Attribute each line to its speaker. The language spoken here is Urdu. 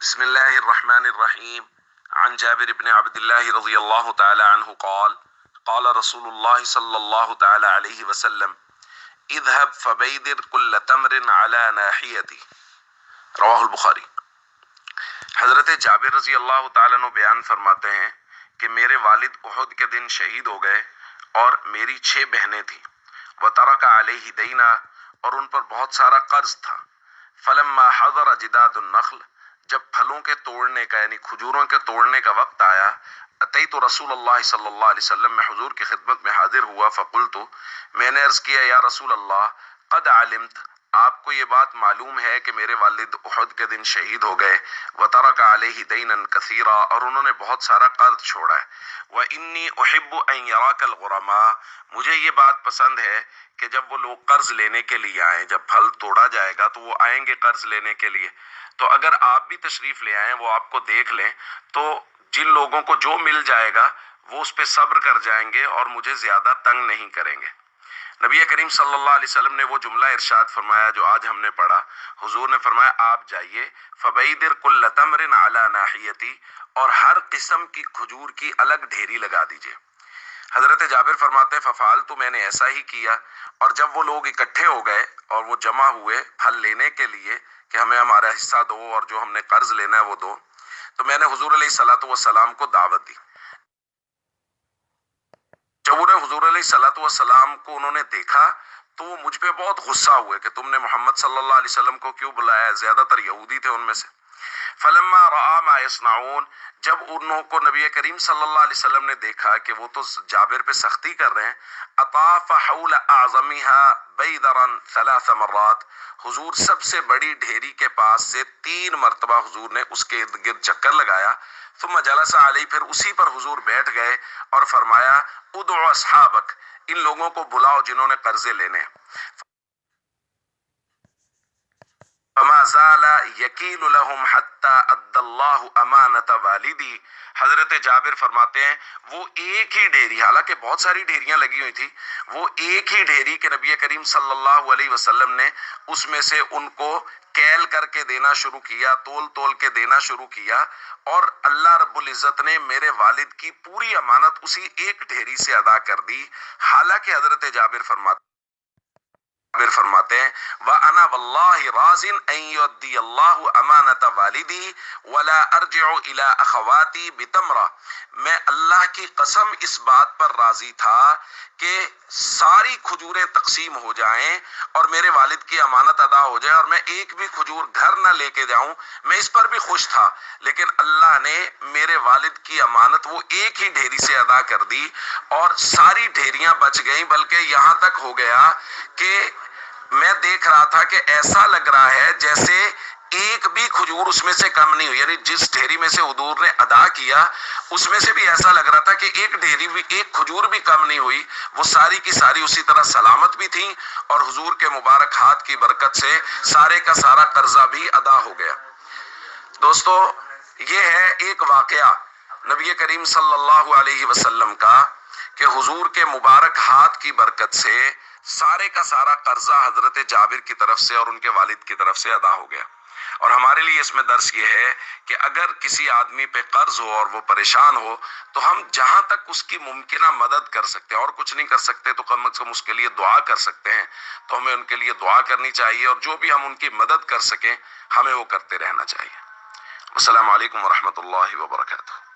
Speaker 1: بسم الله الرحمن الرحيم. عن جابر بن عبد الله رضي الله تعالى عنه قال قال رسول الله صلى الله تعالى عليه وسلم اذهب فبيدر كل تمر على ناحيتي. رواہ البخاری۔ حضرت جابر رضی اللہ تعالیٰ عنہ بیان فرماتے ہیں کہ میرے والد احد کے دن شہید ہو گئے اور میری 6 بہنیں تھیں۔ وترک علیہ دینا، اور ان پر بہت سارا قرض تھا۔ فلما حضر جداد النخل، جب پھلوں کے توڑنے کا یعنی کھجوروں کے توڑنے کا وقت آیا، اتیت رسول اللہ صلی اللہ علیہ وسلم، میں حضور کی خدمت میں حاضر ہوا۔ فقلت، میں نے عرض کیا، یا رسول اللہ، قد علمت، آپ کو یہ بات معلوم ہے کہ میرے والد احد کے دن شہید ہو گئے۔ وترک علیہ دینا کثیرا، اور انہوں نے بہت سارا قرض چھوڑا ہے۔ وانی احب ان یراک الغرماء، مجھے یہ بات پسند ہے کہ جب وہ لوگ قرض لینے کے لیے آئیں، جب پھل توڑا جائے گا تو وہ آئیں گے قرض لینے کے لیے، تو اگر آپ بھی تشریف لے آئیں، وہ آپ کو دیکھ لیں، تو جن لوگوں کو جو مل جائے گا وہ اس پہ صبر کر جائیں گے اور مجھے زیادہ تنگ نہیں کریں گے۔ نبی کریم صلی اللہ علیہ وسلم نے وہ جملہ ارشاد فرمایا جو آج ہم نے پڑھا۔ حضور نے فرمایا، آپ جائیے، فبیدر کل تمر علی ناحیتی، اور ہر قسم کی کھجور کی الگ ڈھیری لگا دیجئے۔ حضرت جابر فرماتے ہیں، ففعلت، میں نے ایسا ہی کیا، اور جب وہ لوگ اکٹھے ہو گئے اور وہ جمع ہوئے پھل لینے کے لیے کہ ہمیں ہمارا حصہ دو اور جو ہم نے قرض لینا ہے وہ دو، تو میں نے حضور علیہ الصلوۃ والسلام کو دعوت دی۔ جب انہیں حضور علیہ الصلوۃ والسلام کو انہوں نے دیکھا تو وہ مجھ پہ بہت غصہ ہوئے کہ تم نے محمد صلی اللہ علیہ وسلم کو کیوں بلایا، زیادہ تر یہودی تھے ان میں سے۔ فلما رأى ما يصنعون، جب انہوں کو نبی کریم صلی اللہ علیہ وسلم نے دیکھا کہ وہ تو جابر پہ سختی کر رہے ہیں، اطاف حول اعظمها بیدرا 3 مرات، حضور سب سے بڑی ڈھیری کے پاس سے 3 مرتبہ حضور نے اس کے ارد گرد چکر لگایا۔ ثم جلس علیہ، پھر اسی پر حضور بیٹھ گئے اور فرمایا، ادعو اصحابک، ان لوگوں کو بلاؤ جنہوں نے قرضے لینے۔ فما زال یکیل لهم حتی ادى الله امانۃ والدی، حضرت جابر فرماتے ہیں وہ ایک ہی ڈھیری، حالانکہ بہت ساری ڈھیریاں لگی ہوئی تھی، وہ ایک ہی ڈھیری کہ نبی کریم صلی اللہ علیہ وسلم نے اس میں سے ان کو کیل کر کے دینا شروع کیا، تول تول کے دینا شروع کیا، اور اللہ رب العزت نے میرے والد کی پوری امانت اسی ایک ڈھیری سے ادا کر دی۔ حالانکہ حضرت جابر فرماتے ہیں، وَأَنَا وَاللَّهِ رَاضٍ أَن يُؤَدِّيَ اللَّهُ أَمَانَةَ وَالِدِي وَلَا أَرْجِعُ إِلَىٰ أَخَوَاتِي بِتَمْرَةٍ، میں اللہ کی قسم اس بات پر راضی تھا کہ ساری کھجوریں تقسیم ہو جائیں اور میرے والد کی امانت ادا ہو جائے اور میں ایک بھی کھجور گھر نہ لے کے جاؤں، میں اس پر بھی خوش تھا، لیکن اللہ نے میرے والد کی امانت وہ ایک ہی ڈھیری سے ادا کر دی اور ساری ڈھیریاں بچ گئیں، بلکہ یہاں تک ہو گیا کہ میں دیکھ رہا تھا کہ ایسا لگ رہا ہے جیسے ایک بھی کھجور اس میں سے کم نہیں ہوئی، یعنی جس ڈھیری میں سے حضور نے ادا کیا اس میں سے بھی ایسا لگ رہا تھا کہ ایک ڈھیری بھی، ایک کھجور بھی کم نہیں ہوئی، وہ ساری کی ساری اسی طرح سلامت بھی تھیں اور حضور کے مبارک ہاتھ کی برکت سے سارے کا سارا قرضہ بھی ادا ہو گیا۔ دوستو، یہ ہے ایک واقعہ نبی کریم صلی اللہ علیہ وسلم کا کہ حضور کے مبارک ہاتھ کی برکت سے سارے کا سارا قرضہ حضرت جابر کی طرف سے اور ان کے والد کی طرف سے ادا ہو گیا۔ اور ہمارے لیے اس میں درس یہ ہے کہ اگر کسی آدمی پہ قرض ہو اور وہ پریشان ہو تو ہم جہاں تک اس کی ممکنہ مدد کر سکتے ہیں، اور کچھ نہیں کر سکتے تو کم از کم اس کے لیے دعا کر سکتے ہیں، تو ہمیں ان کے لیے دعا کرنی چاہیے، اور جو بھی ہم ان کی مدد کر سکیں ہمیں وہ کرتے رہنا چاہیے۔ السلام علیکم ورحمۃ اللہ وبرکاتہ۔